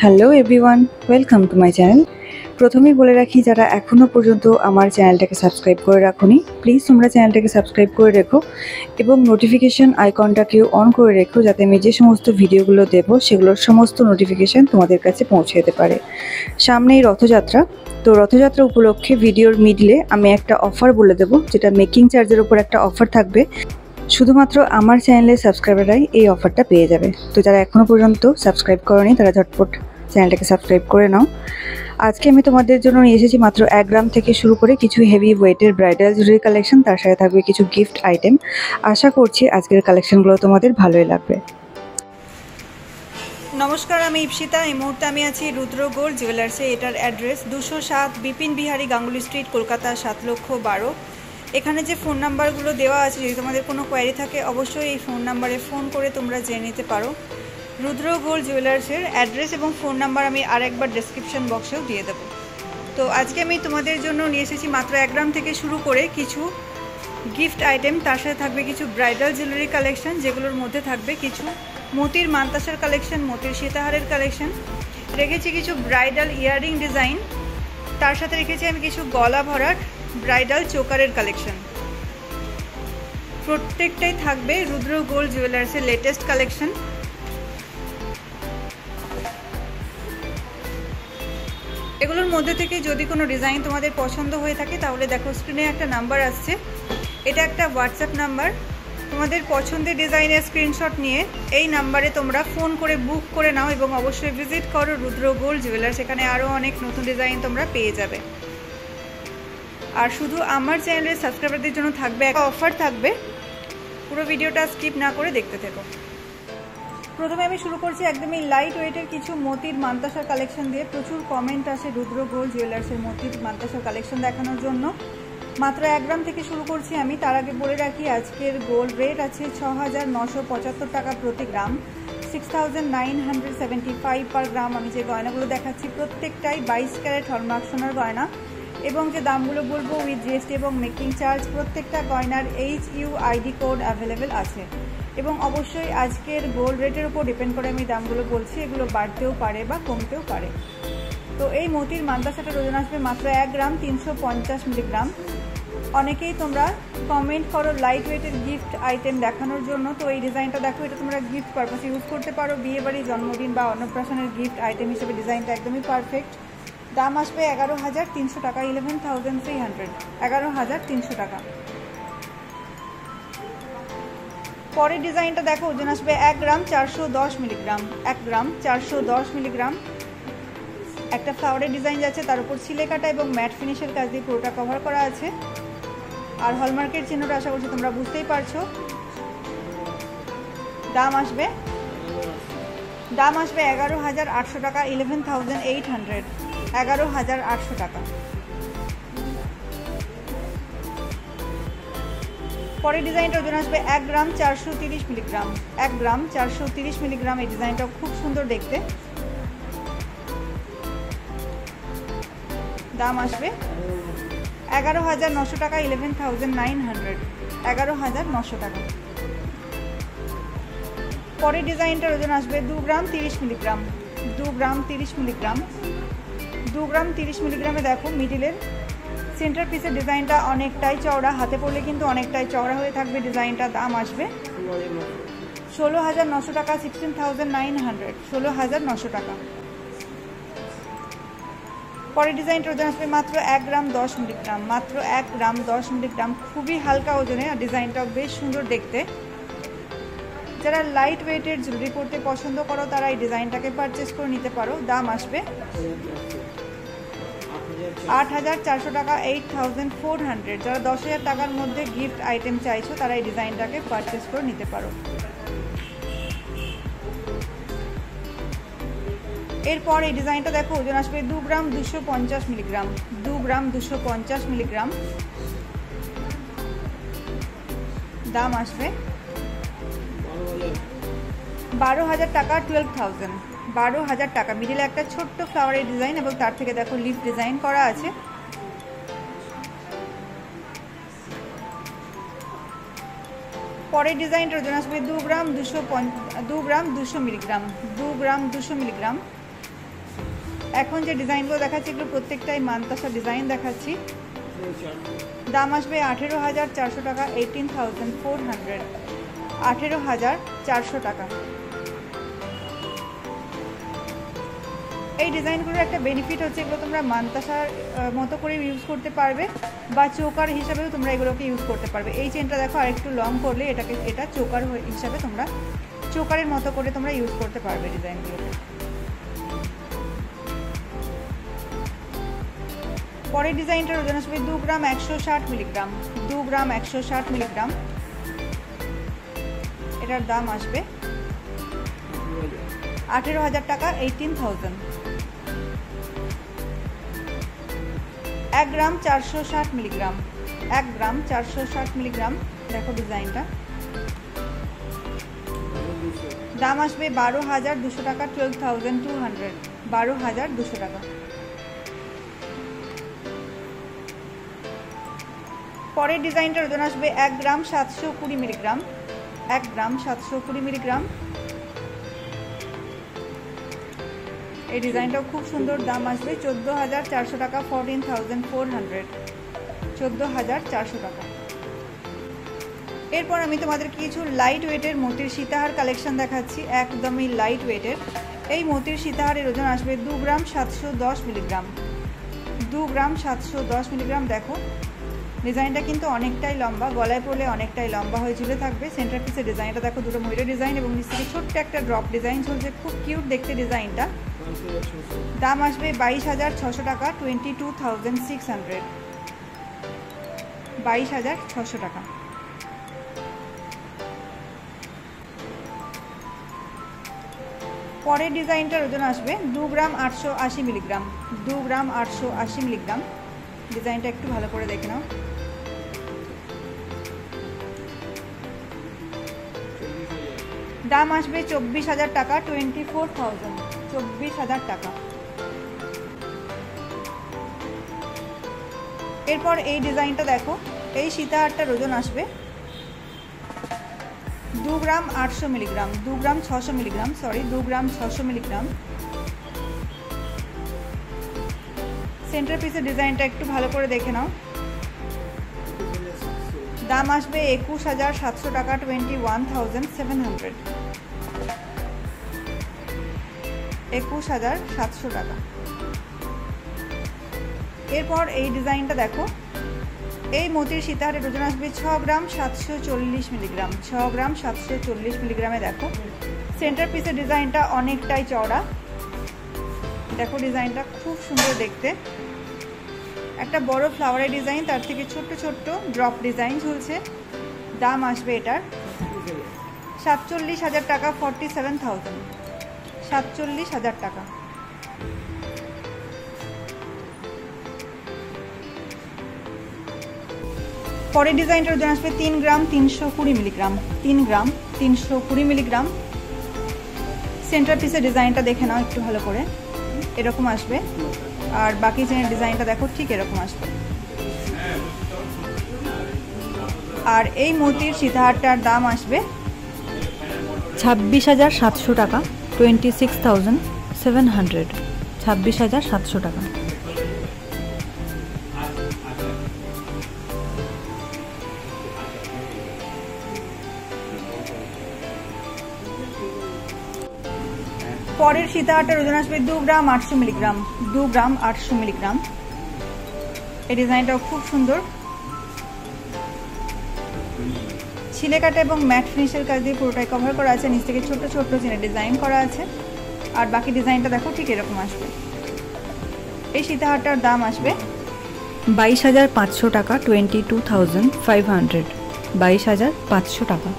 Hello everyone, welcome to my channel. প্রথমেই বলে রাখি, যারা এখনও পর্যন্ত আমার চ্যানেলটাকে সাবস্ক্রাইব করে রাখোনি, প্লিজ তোমরা চ্যানেলটাকে সাবস্ক্রাইব করে রেখো এবং নোটিফিকেশান আইকনটাকেও অন করে রেখো, যাতে আমি যে সমস্ত ভিডিওগুলো দেবো সেগুলোর সমস্ত নোটিফিকেশান তোমাদের কাছে পৌঁছে যেতে পারে। সামনেই রথযাত্রা, তো রথযাত্রা উপলক্ষে ভিডিওর মিডলে আমি একটা অফার বলে দেবো, যেটা মেকিং চার্জের ওপর একটা অফার থাকবে। শুধুমাত্র আমার চ্যানেলের সাবস্ক্রাইবাররাই এই অফারটা পেয়ে যাবে। তো যারা এখনও পর্যন্ত সাবস্ক্রাইব করোনি তারা ঝটপট চ্যানেলটাকে সাবস্ক্রাইব করে নাও। আজকে আমি তোমাদের জন্য নিয়ে এসেছি মাত্র 1 গ্রাম থেকে শুরু করে কিছু হেভি ওয়েটের ব্রাইডাল জুয়েলারি কালেকশন, তার সাথে থাকবে কিছু গিফট আইটেম। আশা করছি আজকের কালেকশনগুলো তোমাদের ভালোই লাগবে। নমস্কার, আমি ইপসিতা। এই মুহূর্তে আমি আছি রুদ্র গোল্ড জুয়েলার্সে। এটার অ্যাড্রেস 207 বিপিন বিহারী গাঙ্গুলি স্ট্রিট, কলকাতা 7,12,000। এখানে যে ফোন নাম্বারগুলো দেওয়া আছে, যদি তোমাদের কোনো কোয়ারি থাকে অবশ্যই এই ফোন নাম্বারে ফোন করে তোমরা জেনে নিতে পারো। রুদ্র গোল্ড জুয়েলার্সের অ্যাড্রেস এবং ফোন নাম্বার আমি আরেকবার ডেসক্রিপশন বক্সেও দিয়ে দেবো। তো আজকে আমি তোমাদের জন্য নিয়ে এসেছি মাত্র 1 গ্রাম থেকে শুরু করে কিছু গিফট আইটেম, তার সাথে থাকবে কিছু ব্রাইডাল জুয়েলারি কালেকশন, যেগুলোর মধ্যে থাকবে কিছু মতির মানতাসার কালেকশন, মতির সীতাহারের কালেকশন, রেখেছি কিছু ব্রাইডাল ইয়াররিং ডিজাইন, তার সাথে রেখেছি আমি কিছু গলা ভরাট ব্রাইডাল চোকারের কালেকশন। প্রত্যেকটাই থাকবে রুদ্র গোল্ড জুয়েলার্সের লেটেস্ট কালেকশন। এগুলোর মধ্যে থেকে যদি কোনো ডিজাইন তোমাদের পছন্দ হয়ে থাকে তাহলে দেখো স্ক্রিনে একটা নাম্বার আসছে, এটা একটা হোয়াটসঅ্যাপ নাম্বার। তোমাদের পছন্দের ডিজাইনের স্ক্রিনশট নিয়ে এই নাম্বারে তোমরা ফোন করে বুক করে নাও এবং অবশ্যই ভিজিট করো রুদ্র গোল্ড জুয়েলার্স। এখানে আরও অনেক নতুন ডিজাইন তোমরা পেয়ে যাবে। আর শুধু আমার চ্যানেলের সাবস্ক্রাইবারদের জন্য থাকবে একটা অফার থাকবে, পুরো ভিডিওটা স্কিপ না করে দেখতে থেকো। প্রথমে আমি শুরু করছি একদমই লাইট ওয়েটের কিছু মতির মানতাসার কালেকশন দিয়ে। প্রচুর কমেন্ট আসে রুদ্র গোল্ড জুয়েলার্সের মতির মানতাসার কালেকশন দেখানোর জন্য। মাত্র 1 গ্রাম থেকে শুরু করছি আমি। তার আগে বলে রাখি, আজকের গোল্ড রেট আছে 6,975 টাকা প্রতি গ্রাম, 6,975 পার গ্রাম। আমি যে গয়নাগুলো দেখাচ্ছি প্রত্যেকটাই 22 ক্যারেট হলমার্ক সোনার গয়না, এবং যে দামগুলো বলবো উইথ জিএসটি এবং মেকিং চার্জ। প্রত্যেকটা গয়নার HUID কোড অ্যাভেলেবেল আছে এবং অবশ্যই আজকের গোল্ড রেটের উপর ডিপেন্ড করে আমি দামগুলো বলছি, এগুলো বাড়তেও পারে বা কমতেও পারে। তো এই মতির মানতাসাটার ওজন আসবে মাত্র 1 গ্রাম 350 মিলিগ্রাম। অনেকেই তোমরা কমেন্ট করো লাইট ওয়েটের গিফট আইটেম দেখানোর জন্য। তো এই ডিজাইনটা দেখো, এটা তোমরা গিফট পারপাসে ইউজ করতে পারো, বিয়েবাড়ি, জন্মদিন বা অন্নপ্রাশনের গিফট আইটেম হিসেবে ডিজাইনটা একদমই পারফেক্ট। দাম আসবে 11,300 টাকা, 11,300, 11,300 টাকা। পরের ডিজাইনটা দেখো, ওজন আসবে 1 গ্রাম 410 মিলিগ্রাম, 1 গ্রাম 410 মিলিগ্রাম। একটা ফ্লাওয়ারের ডিজাইন যাচ্ছে, তার উপর ছিলে কাটা এবং ম্যাট ফিনিশের কাজ দিয়ে পুরোটা কভার করা আছে। আর হলমার্কের চিহ্নটা আশা করছি তোমরা বুঝতেই পারছো। দাম আসবে 11,800 টাকা, 11,800, 11,800 টাকা। পরের ডিজাইনটা ওজন আসবে 1 গ্রাম 430 মিলিগ্রাম, 1 গ্রাম 430 মিলিগ্রাম। এই ডিজাইনটা খুব সুন্দর দেখতে। দাম আসবে 11,900 টাকা, 11,900, 11,900 টাকা। পরের ডিজাইনটার ওজন আসবে 2 গ্রাম 30 মিলিগ্রাম, 2 গ্রাম 30 মিলিগ্রাম, 2 গ্রাম 30 মিলিগ্রামে দেখো মিডিলের সেন্টার পিসের ডিজাইনটা অনেকটাই চওড়া, হাতে পড়লে কিন্তু অনেকটাই চওড়া হয়ে থাকবে ডিজাইনটা। দাম আসবে 16,900 টাকা, 16,900, 16,900 টাকা। পরের ডিজাইনটা ওজন আসবে মাত্র 1 গ্রাম 10 মিলিগ্রাম, মাত্র 1 গ্রাম 10 মিলিগ্রাম। খুবই হালকা ওজনে, আর ডিজাইনটাও বেশ সুন্দর দেখতে। যারা লাইট ওয়েটের জুয়েলারি পরতে পছন্দ করো তারা এই ডিজাইনটাকে পারচেস করে নিতে পারো। দাম আসবে 8,400 টাকা, 8,400। যারা 10,000 টাকার মধ্যে গিফট আইটেম চাইছো তারা এই ডিজাইনটাকে পারচেস করে নিতে পারো। এরপর এই ডিজাইনটা দেখো, ওজন আসবে 2 গ্রাম 250 মিলিগ্রাম, 2 গ্রাম 250 মিলিগ্রাম। দাম আসবে 12,000 টাকা, 12,000, 12,000 টাকা। মিডিলে একটা ছোট্ট ফ্লাওয়ারের ডিজাইন এবং তার থেকে দেখো লিফ ডিজাইন করা আছে। পরের ডিজাইনটার ওজন আসবে 2 গ্রাম 200 মিলিগ্রাম, 2 গ্রাম 200 মিলিগ্রাম। এখন যে ডিজাইনগুলো দেখাচ্ছি এগুলো প্রত্যেকটাই মানতাসা ডিজাইন দেখাচ্ছি। দাম আসবে 18,400 টাকা, 18,400, 18,400 টাকা। এই ডিজাইনগুলোর একটা বেনিফিট হচ্ছে এগুলো তোমরা মানতাসার মতো করে ইউজ করতে পারবে বা চোকার হিসাবেও তোমরা এগুলোকে ইউজ করতে পারবে। এই চেনটা দেখো আরেকটু লং করলে এটা চোকার হিসাবে তোমরা চোকারের মতো করে তোমরা ইউজ করতে পারবে ডিজাইনগুলোকে। পরের ডিজাইনটার ওজন আসবে 2 গ্রাম 160 মিলিগ্রাম, 2 গ্রাম 160 মিলিগ্রাম। এটার দাম আসবে 18,000 টাকা, 18,000। 1 গ্রাম 460 মিলিগ্রাম, 1 গ্রাম 460 মিলিগ্রাম। দেখো ডিজাইনটা, দাম আসবে 12,200 টাকা, 12,200, 12,200 টাকা। পরের ডিজাইনটার ওজন আসবে 1 গ্রাম 720 মিলিগ্রাম, 1 গ্রাম 720 মিলিগ্রাম। এই ডিজাইনটাও খুব সুন্দর, দাম আসবে 14,400 টাকা, 14,400, 14,400 টাকা। এরপর আমি তোমাদের কিছু লাইট ওয়েটের মোতির সীতাহার কালেকশন দেখাচ্ছি, একদমই লাইট ওয়েটের। এই মোতির সীতাহারের ওজন আসবে 2 গ্রাম 710 মিলিগ্রাম, 2 গ্রাম 710 মিলিগ্রাম। দেখো ডিজাইনটা কিন্তু অনেকটাই লম্বা, গলায় পড়লে অনেকটাই লম্বা হয়ে ঝুলে থাকবে। সেন্টার পিসের ডিজাইনটা দেখো, দুটো ময়ূরের ডিজাইন এবং নিচ থেকে ছোট্ট একটা ড্রপ ডিজাইন চলছে, খুব কিউট দেখতে ডিজাইনটা। দাম আসবে 22,600 টাকা, 22,600, 22,600 টাকা। পরের ডিজাইনটার ওজন আসবে 2 গ্রাম 880 মিলিগ্রাম, 2 গ্রাম 880 মিলিগ্রাম। ডিজাইনটা একটু ভালো করে দেখে নাও। দাম আসবে 24,000 টাকা, 24,000, 24,000 টাকা। এরপর এই ডিজাইনটা দেখো, এই সীতাহারটার ওজন আসবে 2 গ্রাম 800 মিলিগ্রাম, 2 গ্রাম 600 মিলিগ্রাম, 2 গ্রাম 600 মিলিগ্রাম। সেন্টার পিসের ডিজাইনটা একটু ভালো করে দেখে নাও। দাম আসবে 21,700 টাকা, 21,700, 21,700 টাকা। এরপর এই ডিজাইনটা দেখো, এই মোতির সীতাহারের ওজন আসবে 6 গ্রাম 740 মিলিগ্রাম, 6 গ্রাম 740 মিলিগ্রামে। দেখো সেন্টার পিসের ডিজাইনটা অনেকটাই চওড়া, দেখো ডিজাইনটা খুব সুন্দর দেখতে। একটা বড় ফ্লাওয়ারের ডিজাইন, তার থেকে ছোট্ট ছোট্ট ড্রপ ডিজাইন ঝুলছে। দাম আসবে এটার 47,000 টাকা, 47,000, 47,000 টাকা। পরের ডিজাইনটার ওজন আসবে 3 গ্রাম 320 মিলিগ্রাম, 3 গ্রাম 320 মিলিগ্রাম। সেন্টার পিসের ডিজাইনটা দেখে নাও একটু ভালো করে, এরকম আসবে। আর বাকি চেনের ডিজাইনটা দেখো, ঠিক এরকম আসবে। আর এই মোতির সীতাহারটার দাম আসবে 26,700 টাকা, 26,700, 26,700 টাকা। পরের সীতাহারটার ওজন আসবে 2 গ্রাম 800 মিলিগ্রাম, 2 গ্রাম 800 মিলিগ্রাম। এই ডিজাইনটাও খুব সুন্দর, ছিলে কাটা এবং ম্যাট ফিনিশের কাজ দিয়ে পুরোটাই কভার করা আছে। নিচ থেকে ছোট ছোট চেনে ডিজাইন করা আছে। আর বাকি ডিজাইনটা দেখো, ঠিক এরকম আসবে। এই সীতাহারটার দাম আসবে 22,500 টাকা, 22,500, 22,500 টাকা।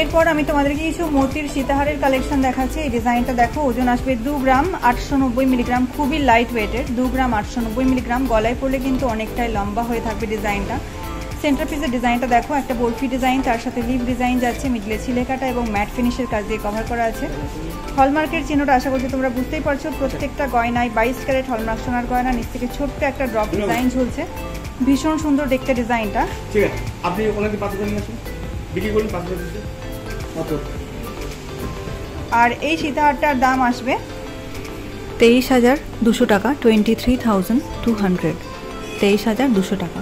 এরপর আমি তোমাদেরকে কিছু মোতির সীতাহারের কালেকশন দেখাচ্ছি। এই ডিজাইনটা দেখো, ওজন আসবে 2 গ্রাম 890 মিলিগ্রাম, খুবই লাইট ওয়েটের। 2 গ্রাম 890 মিলিগ্রাম, গলায় পড়লে কিন্তু অনেকটাই লম্বা হয়ে থাকবে ডিজাইনটা। সেন্টার পিসের ডিজাইনটা দেখো, একটা বরফি ডিজাইন, তার সাথে লিভ ডিজাইন যাচ্ছে, মিডলে ছিলে কাটা এবং ম্যাট ফিনিশের কাজ দিয়ে কভার করা আছে। হলমার্কের চিহ্নটা আশা করছি তোমরা বুঝতেই পারছো। প্রত্যেকটা গয়নায় 22 ক্যারেট হলমার্ক সোনার গয়না, নিচ থেকে ছোট্ট একটা ড্রপ ডিজাইন ঝুলছে। ভীষণ সুন্দর দেখতে ডিজাইনটা। ঠিক আছে, আপনি ওনাকে পাঠিয়ে দিন। বিক্রি করুন 5 পিসে কত? আর এই সীতাহারটার দাম আসবে 23,200 টাকা, 23,200, 23,200 টাকা।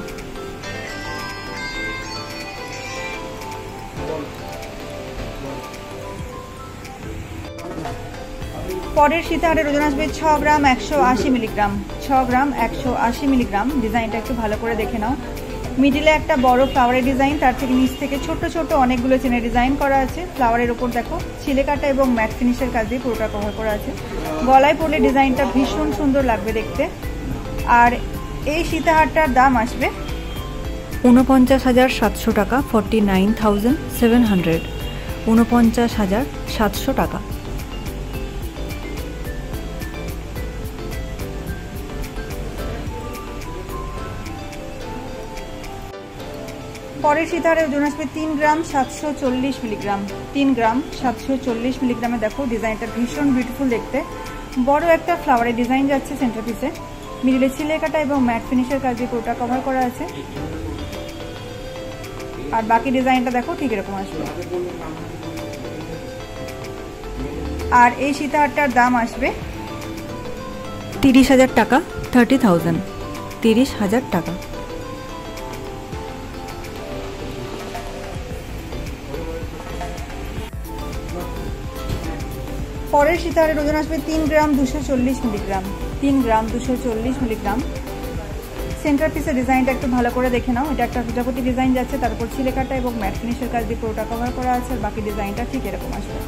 পরের সীতাহারের ওজন আসবে 6 গ্রাম 180 মিলিগ্রাম, 6 গ্রাম 180 মিলিগ্রাম। ডিজাইনটা একটু ভালো করে দেখে নাও। মিডিলে একটা বড় ফ্লাওয়ারের ডিজাইন, তার থেকে নিচ থেকে ছোট ছোট অনেকগুলো চেনের ডিজাইন করা আছে। ফ্লাওয়ারের ওপর দেখো ছিলে কাটা এবং ম্যাট ফিনিশের কাজ দিয়ে পুরোটা কভার করা আছে। গলায় পরলে ডিজাইনটা ভীষণ সুন্দর লাগবে দেখতে। আর এই সীতাহারটার দাম আসবে 49,700 টাকা, 49,700, 49,700 টাকা। পরের সীতাহারের ওজন আসবে 3 গ্রাম 740 মিলিগ্রাম, 3 গ্রাম 740 মিলিগ্রামে। দেখো ডিজাইনটা ভীষণ বিউটিফুল দেখতে। বড় একটা ফ্লাওয়ারের ডিজাইন যাচ্ছে সেন্টার পিসে, মিডিলে ছিলে কাটা এবং ম্যাট ফিনিশের কাজ দিয়ে পুরোটা কভার করা আছে। আর বাকি ডিজাইনটা দেখো ঠিক এরকম আসবে। আর এই সীতাহারটার দাম আসবে 30,000 টাকা, 30,000, 30,000 টাকা। পরের সীতাহারের ওজন আসবে 3 গ্রাম 240 মিলিগ্রাম, 3 গ্রাম 240 মিলিগ্রাম। সেন্টার পিসের ডিজাইনটা একটু ভালো করে দেখে নাও। এটা একটা প্রজাপতি ডিজাইন যাচ্ছে, তার উপর ছিলে কাটা এবং ম্যাট ফিনিশের কাজ দিয়ে পুরোটা কভার করা আছে। আর বাকি ডিজাইনটা ঠিক এরকম আসবে।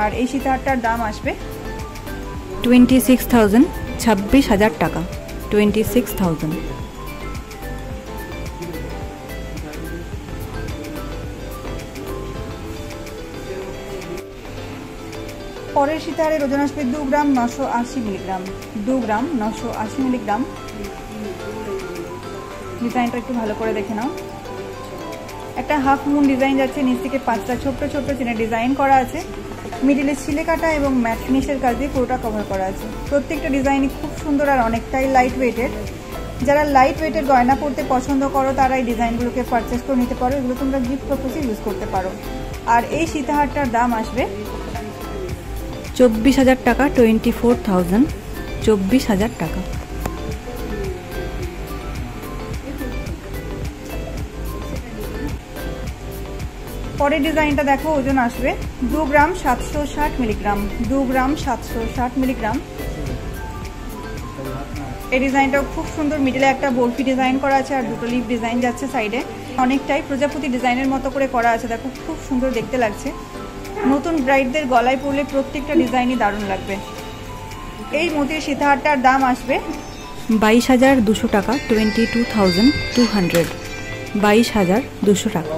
আর এই সীতাহারটার দাম আসবে 26,000, 26,000 টাকা, 26,000। পরের সীতাহারের ওজন আসবে 2 গ্রাম 980 মিলিগ্রাম, 2 গ্রাম 980 মিলিগ্রাম। ডিজাইনটা একটু ভালো করে দেখে নাও। একটা হাফ মুন ডিজাইন যাচ্ছে, নিচ থেকে 5টা ছোট্ট ছোট্ট চেনের ডিজাইন করা আছে। মিডিলে ছিলে কাটা এবং ম্যাট ফিনিশের কাজ দিয়ে পুরোটা কভার করা আছে। প্রত্যেকটা ডিজাইনই খুব সুন্দর আর অনেকটাই লাইট ওয়েটের। যারা লাইট ওয়েটের গয়না পরতে পছন্দ করো তারা এই ডিজাইনগুলোকে পারচেস করে নিতে পারো। এগুলো তোমরা গিফট পারপাসে ইউজ করতে পারো। আর এই সীতাহারটার দাম আসবে 24,000 টাকা, 24,000, 24,000 টাকা। পরের ডিজাইনটা দেখো, ওজন আসবে 2 গ্রাম 760 মিলিগ্রাম, 2 গ্রাম 760 মিলিগ্রাম। এই ডিজাইনটাও খুব সুন্দর। মিডিলে একটা বরফি ডিজাইন করা আছে আর দুটো লিফ ডিজাইন যাচ্ছে সাইডে। অনেকটাই প্রজাপতি ডিজাইনের মতো করে করা আছে। দেখো খুব সুন্দর দেখতে লাগছে। নতুন ব্রাইডদের গলায় পরলে প্রত্যেকটা ডিজাইনই দারুণ লাগবে। এই মতির সীতাহারটার দাম আসবে 22,200 টাকা, 22,200, 22,200 টাকা।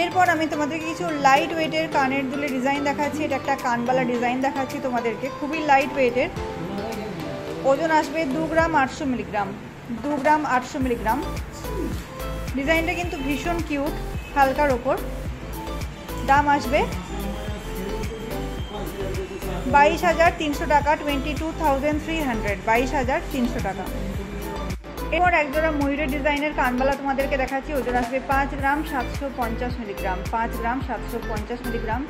এরপর আমি তোমাদেরকে কিছু লাইট ওয়েটের কানের দুলের ডিজাইন দেখাচ্ছি। এটা একটা কানবালা ডিজাইন দেখাচ্ছি তোমাদেরকে, খুবই লাইট ওয়েটের। ওজন আসবে 2 গ্রাম 800 মিলিগ্রাম, 2 গ্রাম 800 মিলিগ্রাম। ডিজাইনটা কিন্তু ভীষণ কিউট, হালকার ওপর। দাম আসবে 22,300 টাকা, 22,300, 22,300 টাকা। এরপর একজোড়া ময়ূরের ডিজাইনের কানবালা তোমাদেরকে দেখাচ্ছি। ওজন আসবে 5 গ্রাম 750 মিলিগ্রাম, 5 গ্রাম 750 মিলিগ্রাম।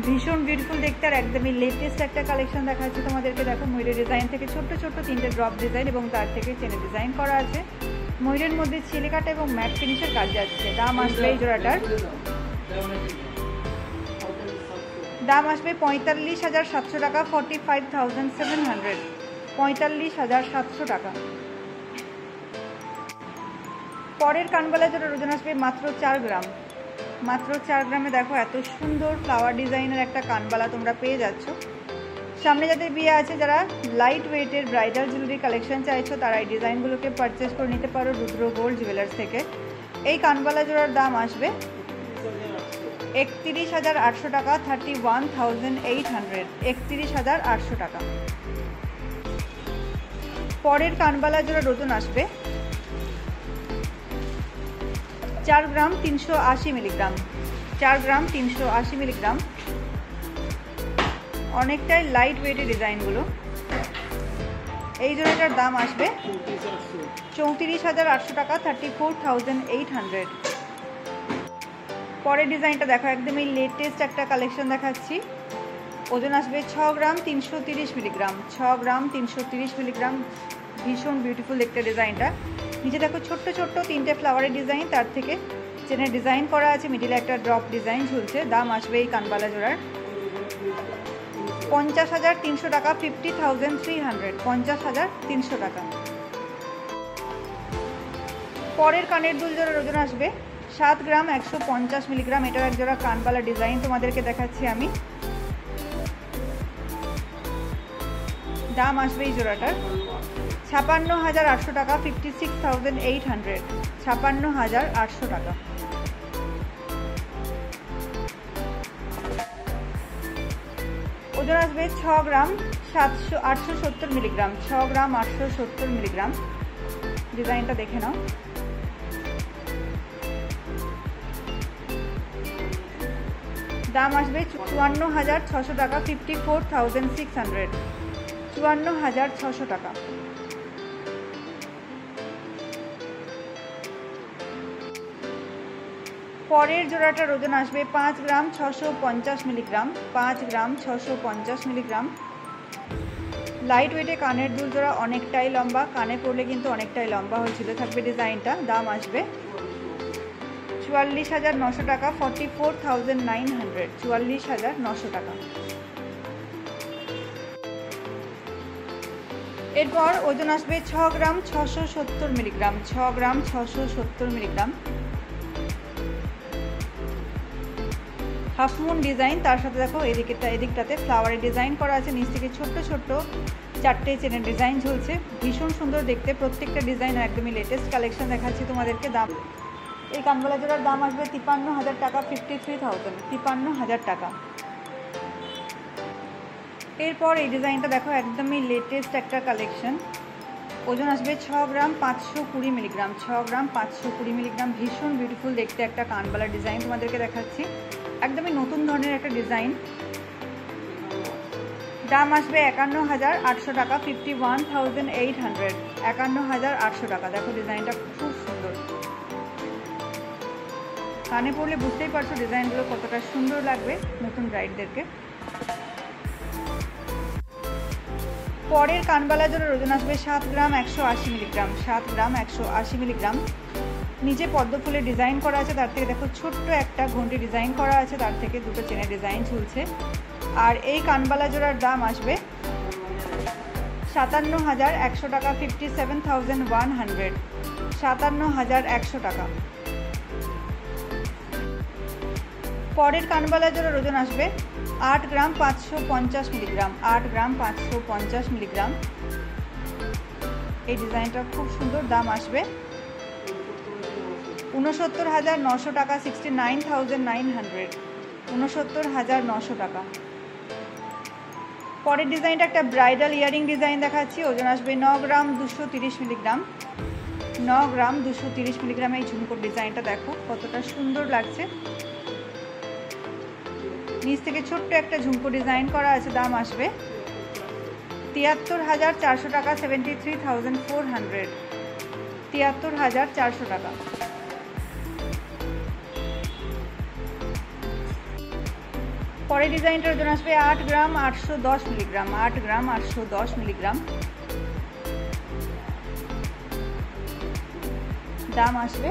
ভীষণ বিউটিফুল দেখতে আর একদমই লেটেস্ট একটা কালেকশন দেখাচ্ছি তোমাদেরকে। দেখো ময়ূরের ডিজাইন থেকে ছোট্ট ছোট্ট 3টে ড্রপ ডিজাইন এবং তার থেকে চেনের ডিজাইন করা আছে। ময়ূরের মধ্যে ছিলে কাটা এবং ম্যাট ফিনিশের কাজ যাচ্ছে। দাম আসবে এই জোড়াটার দাম আসবে 45,700 টাকা, 45,700, 45,700 টাকা। পরের কানবালা জোড়ার ওজন আসবে মাত্র 4 গ্রাম, মাত্র 4 গ্রামে। দেখো এত সুন্দর ফ্লাওয়ার ডিজাইনের একটা কানবালা তোমরা পেয়ে যাচ্ছ। সামনে যাদের বিয়ে আছে, যারা লাইট ওয়েটের ব্রাইডাল জুয়েলারি কালেকশন চাইছো, তারা এই ডিজাইনগুলোকে পারচেস করে নিতে পারো রুদ্র গোল্ড জুয়েলার্স থেকে। এই কানবালা জোড়ার দাম আসবে 31,800 টাকা, 31,800, 31,800 টাকা। পরের কানবালা জোড়ার ওজন আসবে 4 গ্রাম 380 মিলিগ্রাম, 4 গ্রাম 380 মিলিগ্রাম। অনেকটাই লাইট ওয়েটের ডিজাইনগুলো। এই জোড়াটার দাম আসবে 34,800 টাকা, 34,800। পরের ডিজাইনটা দেখো, একদমই লেটেস্ট একটা কালেকশন দেখাচ্ছি। ওজন আসবে 6 গ্রাম 330 মিলিগ্রাম, 6 গ্রাম 330 মিলিগ্রাম। ভীষণ বিউটিফুল দেখতে ডিজাইনটা। নিচে দেখো ছোট্ট ছোট্ট 3টে ফ্লাওয়ারের ডিজাইন, তার থেকে চেনের ডিজাইন করা আছে, মিডিলে একটা ড্রপ ডিজাইন ঝুলছে। দাম আসবে এই কানবালা জোড়ার 50,300 টাকা, 50,300, 50,300 টাকা। পরের কানের দুল জোড়ার ওজন আসবে 7 গ্রাম 150 মিলিগ্রাম। এটার এক জোড়া কানবালা ডিজাইন তোমাদেরকে দেখাচ্ছি আমি। দাম আসবে এই জোড়াটার 56,800 টাকা, 56,800, 56,800 টাকা। ওজন আসবে 6 গ্রাম 870 মিলিগ্রাম, 6 গ্রাম 870 মিলিগ্রাম। ডিজাইনটা দেখে নাও। দাম আসবে 54,600 টাকা, 54,600, 54,600 টাকা। পরের জোড়াটার ওজন আসবে 5 গ্রাম 650 মিলিগ্রাম, 5 গ্রাম 650 মিলিগ্রাম। লাইট ওয়েটে কানের দুল জোড়া, অনেকটাই লম্বা, কানে পড়লে কিন্তু অনেকটাই লম্বা হয়েছিল থাকবে ডিজাইনটা। দাম আসবে 44,900 টাকা, 44,900, 44,900 টাকা। এরপর ওজন আসবে 6 গ্রাম 670 মিলিগ্রাম, 6 গ্রাম 670 মিলিগ্রাম। হাফ মুন ডিজাইন, তার সাথে দেখো এদিকটাতে ফ্লাওয়ারের ডিজাইন করা আছে, নিচ থেকে ছোট্ট ছোট্ট 4টে চেনের ডিজাইন ঝুলছে। ভীষণ সুন্দর দেখতে, প্রত্যেকটা ডিজাইন একদমই লেটেস্ট কালেকশন দেখাচ্ছি তোমাদেরকে। দাম এই কানবালা জোড়ার দাম আসবে 53,000 টাকা, 53,000, 53,000 টাকা। এরপর এই ডিজাইনটা দেখো, একদমই লেটেস্ট একটা কালেকশন। ওজন আসবে 6 গ্রাম 520 মিলিগ্রাম, 6 গ্রাম 520 মিলিগ্রাম। ভীষণ বিউটিফুল দেখতে একটা কানবালা ডিজাইন তোমাদেরকে দেখাচ্ছি, একদমই নতুন ধরনের একটা ডিজাইন। দাম আসবে 51,800 টাকা, 51,800, 51,800 টাকা। দেখো ডিজাইনটা খুব সুন্দর, কানে পড়লে বুঝতেই পারছো ডিজাইনগুলো কতটা সুন্দর লাগবে নতুন ব্রাইডদেরকে। পরের কানবালা জোড়ার ওজন আসবে 7 গ্রাম 180 মিলিগ্রাম, 7 গ্রাম 180 মিলিগ্রাম। নিচে পদ্ম ফুলের ডিজাইন করা আছে, তার থেকে দেখো ছোট্ট একটা ঘন্টি ডিজাইন করা আছে, তার থেকে দুটো চেনের ডিজাইন ঝুলছে। আর এই কানবালা জোড়ার দাম আসবে 57,100 টাকা, 57,100, 57,100 টাকা। পরের কানবালা জোড়ার ওজন আসবে 8 গ্রাম 550 মিলিগ্রাম, 8 গ্রাম 550 মিলিগ্রাম। এই ডিজাইনটা খুব সুন্দর। দাম আসবে 69,900 টাকা, 69,900, 69,900 টাকা। পরের ডিজাইনটা একটা ব্রাইডাল ইয়ারিং ডিজাইন দেখাচ্ছি। ওজন আসবে 9 গ্রাম 230 মিলিগ্রাম, 9 গ্রাম 230 মিলিগ্রাম। এই ঝুমকোর ডিজাইনটা দেখো কতটা সুন্দর লাগছে, নিচ থেকে ছোট্ট একটা ঝুমকো ডিজাইন করা আছে। দাম আসবে 73,400 টাকা, 73,400, 73,400 টাকা। পরের ডিজাইনটার ওজন আসবে 8 গ্রাম 810 মিলিগ্রাম, 8 গ্রাম 810 মিলিগ্রাম। দাম আসবে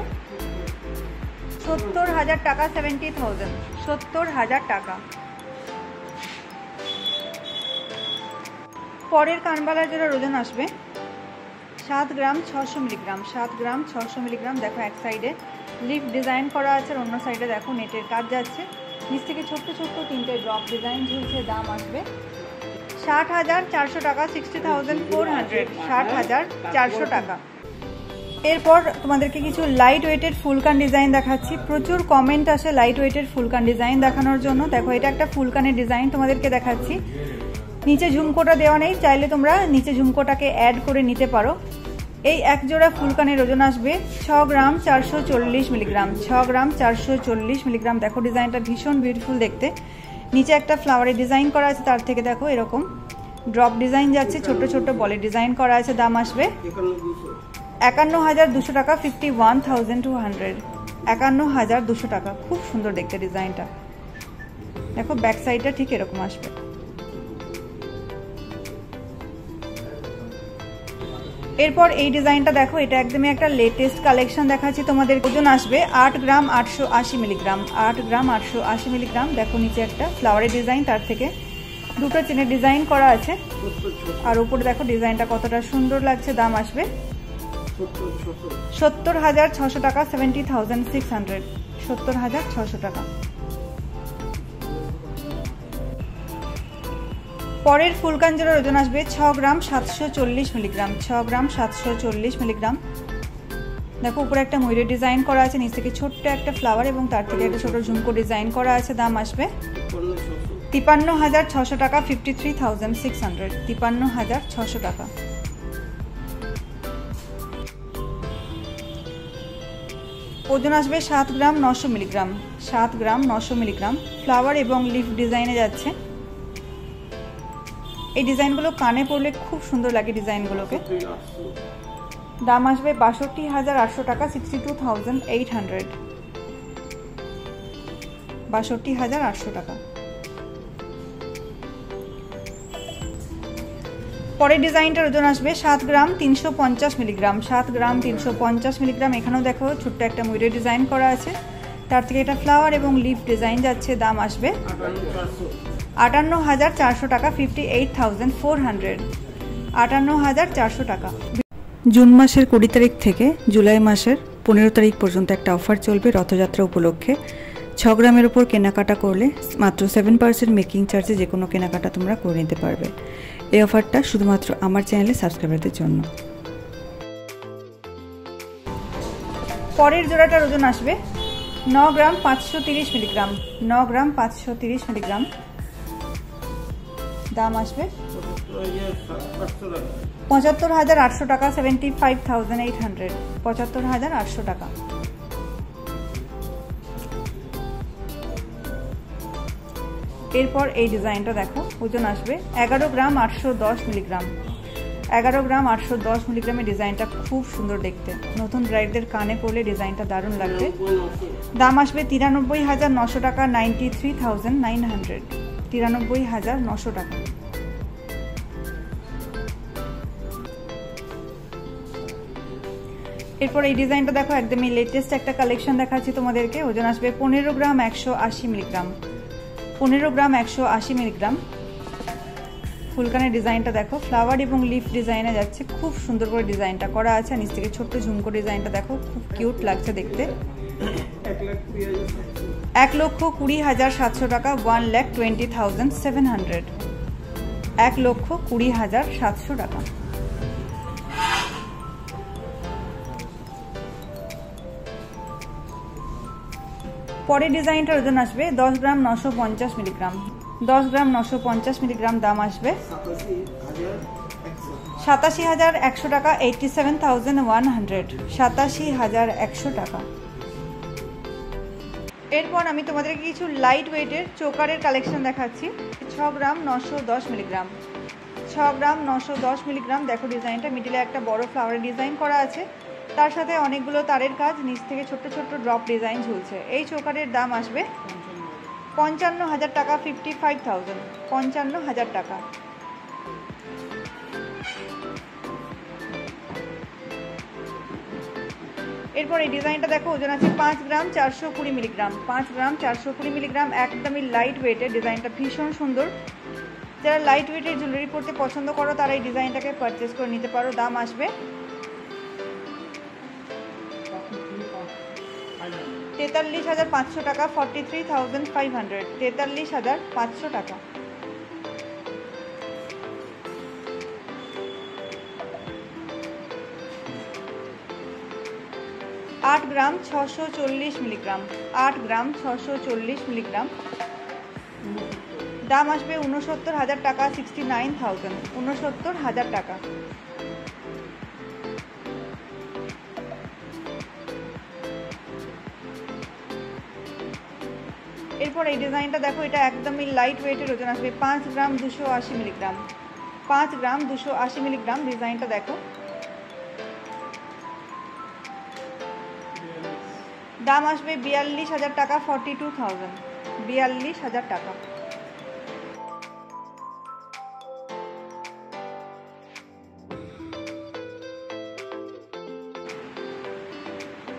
70,000 টাকা, 70,000, 70,000 টাকা। পরের কানবালা জোড়ার ওজন আসবে 7 গ্রাম 600 মিলিগ্রাম, 7 গ্রাম 600 মিলিগ্রাম। দেখো এক সাইডে লিফ ডিজাইন করা আছে, আর অন্য সাইডে দেখো নেটের কাজ যাচ্ছে, নিচ থেকে ছোট্ট ছোট্ট 3টে ড্রপ ডিজাইন ঝুলছে। দাম আসবে 60,400 টাকা, 60,400, 60,400 টাকা। এরপর তোমাদেরকে কিছু লাইট ওয়েটের ফুলকান ডিজাইন দেখাচ্ছি। প্রচুর কমেন্ট আসে লাইট ওয়েটের ফুলকান ডিজাইন দেখানোর জন্য। দেখো এটা একটা ফুলকানের ডিজাইন তোমাদেরকে দেখাচ্ছি। নিচে ঝুমকোটা দেওয়া নেই, চাইলে তোমরা নিচে ঝুমকোটাকে অ্যাড করে নিতে পারো। এই এক জোড়া ফুলকানের ওজন আসবে 6 গ্রাম 440 মিলিগ্রাম, 6 গ্রাম 440 মিলিগ্রাম। দেখো ডিজাইনটা ভীষণ বিউটিফুল দেখতে, নিচে একটা ফ্লাওয়ারের ডিজাইন করা আছে, তার থেকে দেখো এরকম ড্রপ ডিজাইন যাচ্ছে, ছোট ছোট বলের ডিজাইন করা আছে। দাম আসবে 51,200 টাকা, 51,200, 51,200 টাকা। খুব সুন্দর দেখতে ডিজাইনটা। দেখো ব্যাক সাইডটা ঠিক এরকম আসবে। এরপর এই ডিজাইনটা দেখো, এটা একদমই একটা লেটেস্ট কালেকশন দেখাচ্ছি তোমাদের। ওজন আসবে 8 গ্রাম 880 মিলিগ্রাম, 8 গ্রাম 880 মিলিগ্রাম। দেখো নিচে একটা ফ্লাওয়ারের ডিজাইন, তার থেকে দুটো চেনের ডিজাইন করা আছে, আর উপরে দেখো ডিজাইনটা কতটা সুন্দর লাগছে। দাম আসবে 70,600 টাকা, 70,600, 70,600 টাকা। পরের ফুলকাঞ্জলের ওজন আসবে 6 গ্রাম 740 মিলিগ্রাম, 6 গ্রাম 740 মিলিগ্রাম। দেখো উপরে একটা ময়ূরের ডিজাইন করা আছে, নিচ থেকে ছোট্ট একটা ফ্লাওয়ার এবং তার থেকে একটা ছোট ঝুমকো ডিজাইন করা আছে। দাম আসবে 53,600 টাকা, 53,600, 53,600 টাকা। ওজন আসবে 7 গ্রাম 900 মিলিগ্রাম, 7 গ্রাম 900 মিলিগ্রাম। ফ্লাওয়ার এবং লিফ ডিজাইনে যাচ্ছে। এই ডিজাইনগুলো কানে পরলে খুব সুন্দর লাগে ডিজাইনগুলোকে। দাম আসবে 62,800 টাকা, 62,800, 62,800 টাকা। পরের ডিজাইনটার ওজন আসবে 7 গ্রাম 350 মিলিগ্রাম, 7 গ্রাম 350 মিলিগ্রাম। এখানেও দেখো ছোট্ট একটা ময়ূরের ডিজাইন করা আছে, তার থেকে এটা ফ্লাওয়ার এবং লিফ ডিজাইন যাচ্ছে। দাম আসবে 58,400 টাকা, 58,400, 58,400 টাকা। জুন মাসের 20 তারিখ থেকে জুলাই মাসের 15 তারিখ পর্যন্ত একটা অফার চলবে রথযাত্রা উপলক্ষে। 6 গ্রামের উপর কেনাকাটা করলে মাত্র 7% মেকিং চার্জে যে কোনো কেনাকাটা তোমরা করে নিতে পারবে। এই অফারটা শুধুমাত্র আমার চ্যানেলে সাবস্ক্রাইবারদের জন্য। পরের জোড়াটার ওজন আসবে 9 গ্রাম 530 মিলিগ্রাম, 9 গ্রাম 530 মিলিগ্রাম। দাম আসবে 75,800 টাকা, 75,800, 75,800 টাকা। এরপর এই ডিজাইনটা দেখো, ওজন আসবে 11 গ্রাম 810 মিলিগ্রাম, 11 গ্রাম 810 মিলিগ্রামের। ডিজাইনটা খুব সুন্দর দেখতে, নতুন ব্রাইডদের কানে পরলে ডিজাইনটা দারুণ লাগবে। দাম আসবে 93,900 টাকা, 93,900, 93,900 টাকা। এরপর এই ডিজাইনটা দেখো, একদমই লেটেস্ট একটা কালেকশন দেখাচ্ছি তোমাদেরকে। ওজন আসবে 15 গ্রাম 180 মিলিগ্রাম, 15 গ্রাম 180 মিলিগ্রাম। ফুলকানের ডিজাইনটা দেখো, ফ্লাওয়ার এবং লিফ ডিজাইনে যাচ্ছে, খুব সুন্দর করে ডিজাইনটা করা আছে। নিচ থেকে ছোট্ট ঝুমকো ডিজাইনটা দেখো, খুব কিউট লাগছে দেখতে। 1,20,700 টাকা, 1,20,700, 1,20,700 টাকা। পরের ডিজাইনটার ওজন আসবে 10 গ্রাম 950 মিলিগ্রাম, 10 গ্রাম 950 মিলিগ্রাম। দাম আসবে 87,100 টাকা, 87,100, 87,100 টাকা। এরপর আমি তোমাদেরকে কিছু লাইট ওয়েটের চোকারের কালেকশন দেখাচ্ছি। 6 গ্রাম 910 মিলিগ্রাম, 6 গ্রাম 910 মিলিগ্রাম। দেখো ডিজাইনটা, মিডিলে একটা বড় ফ্লাওয়ারের ডিজাইন করা আছে, তার সাথে অনেকগুলো তারের কাজ, নিচ থেকে ছোট্ট ছোট্ট ড্রপ ডিজাইন ঝুলছে। এই চোকারের দাম আসবে 55,000 টাকা, 55,000, 55,000 টাকা। এরপর এই ডিজাইনটা দেখো, ওজন আছে 5 গ্রাম 420 মিলিগ্রাম, 5 গ্রাম 420 মিলিগ্রাম। একদমই লাইট ওয়েটের, ডিজাইনটা ভীষণ সুন্দর। যারা লাইট ওয়েটের জুয়েলারি পরতে পছন্দ করো তারা এই ডিজাইনটাকে পারচেস করে নিতে পারো। দাম আসবে 43,500 টাকা, 43,500, 43,500 টাকা। आठ ग्राम 640 मिलीग्राम, 8 ग्राम 640 मिलीग्राम। दाम आसबे 69,000 टाका, 69,000, 69,000 टाका। এরপর এই ডিজাইনটা দেখো, এটা একদমই লাইট ওয়েটের, ওজন আসবে 5 গ্রাম 280 মিলিগ্রাম। 5 গ্রাম 280 মিলিগ্রাম। ডিজাইনটা দেখো, দাম আসবে 42,000 টাকা, 42,000, 42,000 টাকা।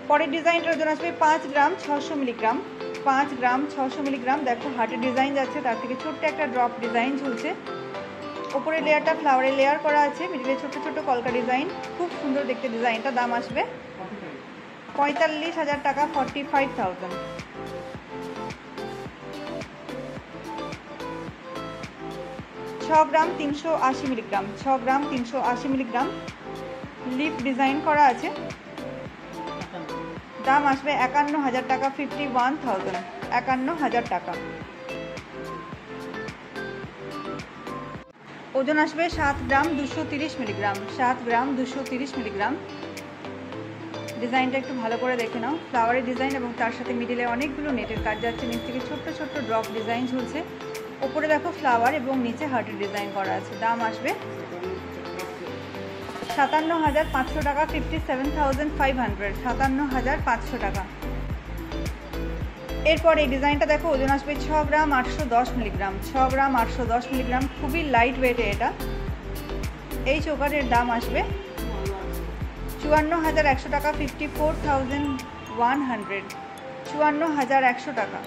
পরের ডিজাইনটার ওজন আসবে 5 গ্রাম 600 মিলিগ্রাম। 5 গ্রাম 600 মিলিগ্রাম। দেখো হার্টের ডিজাইন যাচ্ছে, তার থেকে ছোট্ট একটা ড্রপ ডিজাইন ঝুলছে। ওপরের লেয়ারটা ফ্লাওয়ারের লেয়ার করা আছে, মিডিলে ছোট ছোট কলকা ডিজাইন, খুব সুন্দর দেখতে ডিজাইনটা। দাম আসবে 45,000 টাকা, 45,000। 6 গ্রাম 380 মিলিগ্রাম। 6 গ্রাম 380 মিলিগ্রাম। লিফ ডিজাইন করা আছে। দাম আসবে 51,000 টাকা, 51,000, 51,000 টাকা। ওজন আসবে 7 গ্রাম 230 মিলিগ্রাম। 7 গ্রাম 230 মিলিগ্রাম। ডিজাইনটা একটু ভালো করে দেখে নাও, ফ্লাওয়ারের ডিজাইন এবং তার সাথে মিডিলে অনেকগুলো নেটের কাজ যাচ্ছে, নিচ থেকে ছোট্ট ছোট্ট ড্রপ ডিজাইন ঝুলছে। ওপরে দেখো ফ্লাওয়ার এবং নিচে হার্টের ডিজাইন করা আছে। দাম আসবে 57,500 টাকা, 57,500, 57,500 টাকা। এরপর এই ডিজাইনটা দেখো, ওজন আসবে 6 গ্রাম 810 মিলিগ্রাম। 6 গ্রাম 810 মিলিগ্রাম। খুবই লাইট ওয়েটে এটা। এই চোকারের দাম আসবে 54,100 টাকা, 54,100, 54,100 টাকা।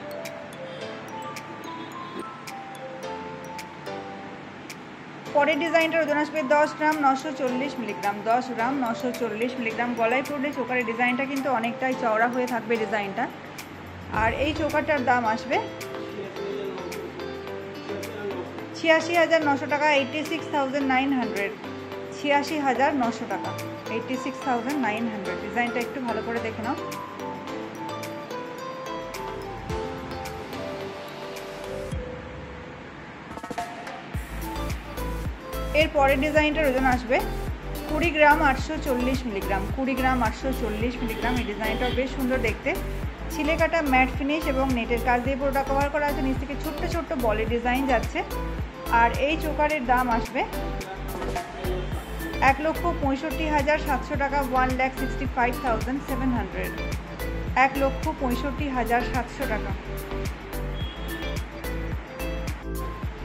পরের ডিজাইনটার ওজন আসবে 10 গ্রাম 940 মিলিগ্রাম। 10 গ্রাম 940 মিলিগ্রাম। গলায় পড়লে চোকারের ডিজাইনটা কিন্তু অনেকটাই চওড়া হয়ে থাকবে ডিজাইনটা। আর এই চোকারটার দাম আসবে 86,900 টাকা, 86,900, 86,900 টাকা, 86,900। ডিজাইনটা একটু ভালো করে দেখে নাও। এর পরের ডিজাইনটার ওজন আসবে 20 গ্রাম 840 মিলিগ্রাম। 20 গ্রাম 840 মিলিগ্রাম। এই ডিজাইনটাও বেশ সুন্দর দেখতে। ছিলে কাটা ম্যাট ফিনিশ এবং নেটের কাজ দিয়ে পুরোটা কভার করা আছে, নিচ থেকে ছোট্ট ছোট্ট বলের ডিজাইন যাচ্ছে। আর এই চোকারের দাম আসবে 1,65,700 টাকা, 1,65,700, 1,65,700 টাকা।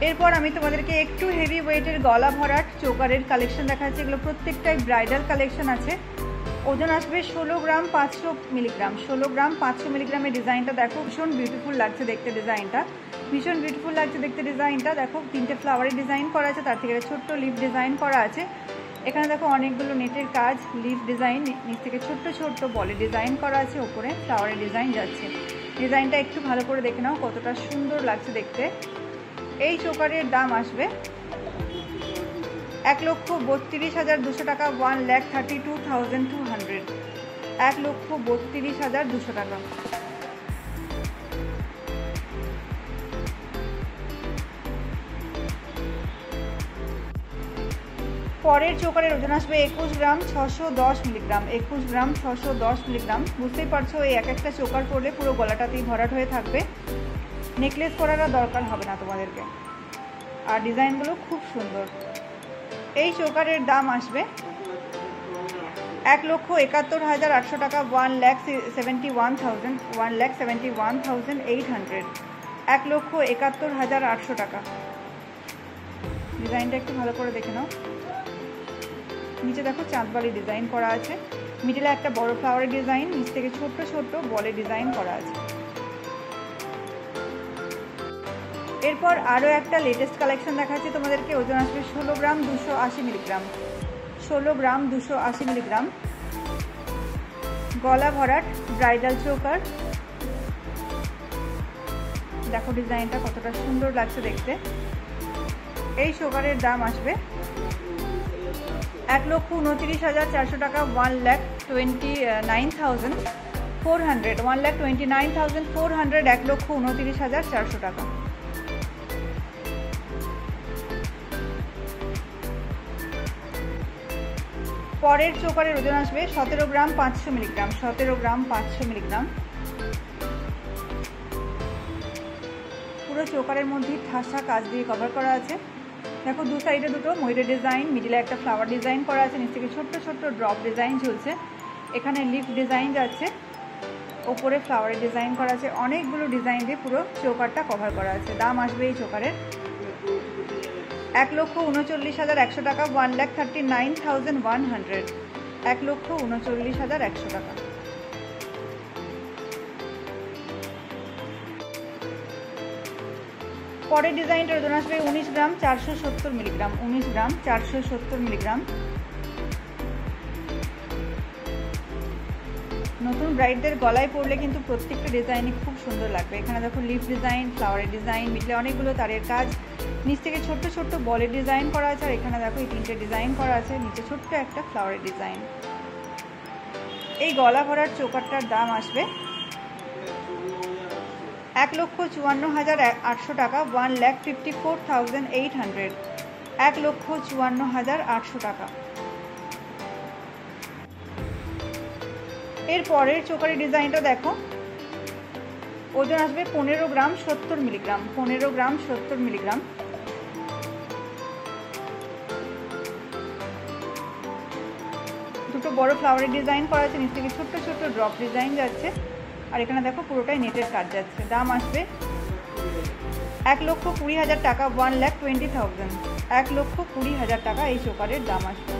এরপর আমি তোমাদেরকে একটু হেভি ওয়েটের গলা ভরাট চোকারের কালেকশন দেখাচ্ছি। এগুলো প্রত্যেকটাই ব্রাইডাল কালেকশন আছে। ওজন আসবে 16 গ্রাম 500 মিলিগ্রাম। 16 গ্রাম 500 মিলিগ্রামের। ডিজাইনটা দেখো, ভীষণ বিউটিফুল লাগছে দেখতে ডিজাইনটা, ভীষণ বিউটিফুল লাগছে দেখতে ডিজাইনটা। দেখো 3টে ফ্লাওয়ারের ডিজাইন করা আছে, তার থেকে ছোট্ট লিফ ডিজাইন করা আছে। এখানে দেখো অনেকগুলো নেটের কাজ, লিফ ডিজাইন, নিচ থেকে ছোট্ট ছোট্ট বলে ডিজাইন করা আছে, ওপরে ফ্লাওয়ারের ডিজাইন যাচ্ছে। ডিজাইনটা একটু ভালো করে দেখে নাও কতটা সুন্দর লাগছে দেখতে। এই চোকারের দাম আসবে 1,32,200 টাকা, 1,32,200, 1,32,200 টাকা। পরের চোকারের ওজন আসবে 21 গ্রাম 610 মিলিগ্রাম। 21 গ্রাম 610 মিলিগ্রাম। বুঝতেই পারছো এই এক একটা চোকার পরলে পুরো গলাটাতেই ভরাট হয়ে থাকবে, নেকলেস করার দরকার হবে না তোমাদেরকে। আর ডিজাইনগুলো খুব সুন্দর। এই চোকারের দাম আসবে 1,71,800 টাকা, 1,71,000, 1,71,800, 1,71,800 টাকা। ডিজাইনটা একটু ভালো করে দেখে নাও। নিচে দেখো চাঁদবালি ডিজাইন করা আছে, মিডিলে একটা বড় ফ্লাওয়ারের ডিজাইন, নিচ থেকে ছোট্ট ছোট্ট বলে ডিজাইন করা আছে। এরপর আরও একটা লেটেস্ট কালেকশন দেখাচ্ছি তোমাদেরকে। ওজন আসবে 16 গ্রাম 280 মিলিগ্রাম। 16 গ্রাম 280 মিলিগ্রাম। গলা ভরাট ব্রাইডাল চোকার। দেখো ডিজাইনটা কতটা সুন্দর লাগছে দেখতে। এই চোকারের দাম আসবে 1,29,400 টাকা, 1,29,400, 1,29,400, 1,29,400 টাকা। পরের চোকারের ওজন আসবে 17 গ্রাম 500 মিলিগ্রাম। 17 গ্রাম 500 মিলিগ্রাম। পুরো চোকারের মধ্যে ঠাসা কাজ দিয়ে কভার করা আছে। দেখো দু সাইডে দুটো ময়ূরের ডিজাইন, মিডিলে একটা ফ্লাওয়ার ডিজাইন করা আছে, নিচ থেকে ছোট্ট ছোট্ট ড্রপ ডিজাইন ঝুলছে, এখানে লিফ ডিজাইন যাচ্ছে, ওপরে ফ্লাওয়ারের ডিজাইন করা আছে, অনেকগুলো ডিজাইন দিয়ে পুরো চোকারটা কভার করা আছে। দাম আসবে এই চোকারের 1,39,100 টাকা, 1,39,100, 1,39,100 টাকা। পরের ডিজাইনটার ওজন আসবে 19 গ্রাম 470 মিলিগ্রাম, 19 গ্রাম 470 মিলিগ্রাম। নতুন ব্রাইডদের গলায় পরলে কিন্তু প্রত্যেকটা ডিজাইনই খুব সুন্দর লাগবে। এখানে দেখো লিফ ডিজাইন, ফ্লাওয়ারের ডিজাইন, মিডলে অনেকগুলো তারের কাজ, নিচ থেকে ছোট্ট ছোট্ট বলের ডিজাইন করা আছে, আর এখানে দেখো এই তিনটে ডিজাইন করা আছে, নিচে ছোট্ট একটা ফ্লাওয়ারের ডিজাইন। এই গলা ভরার চোকারটার দাম আসবে 1,54,800 টাকা, 1,54,800, 1,54,800 টাকা। এর পরের চোকারের ডিজাইনটা দেখো, ওজন আসবে 15 গ্রাম 70 মিলিগ্রাম, 15 গ্রাম 70 মিলিগ্রাম। দুটো বড় ফ্লাওয়ারের ডিজাইন করা আছে, নিচ থেকে ছোট্ট ছোট্ট ড্রপ ডিজাইন যাচ্ছে, আর এখানে দেখো পুরোটাই নেটের কাজ যাচ্ছে। দাম আসবে 1,20,000 টাকা, 1,20,000, 1,20,000 টাকা এই চোকারের দাম আসবে।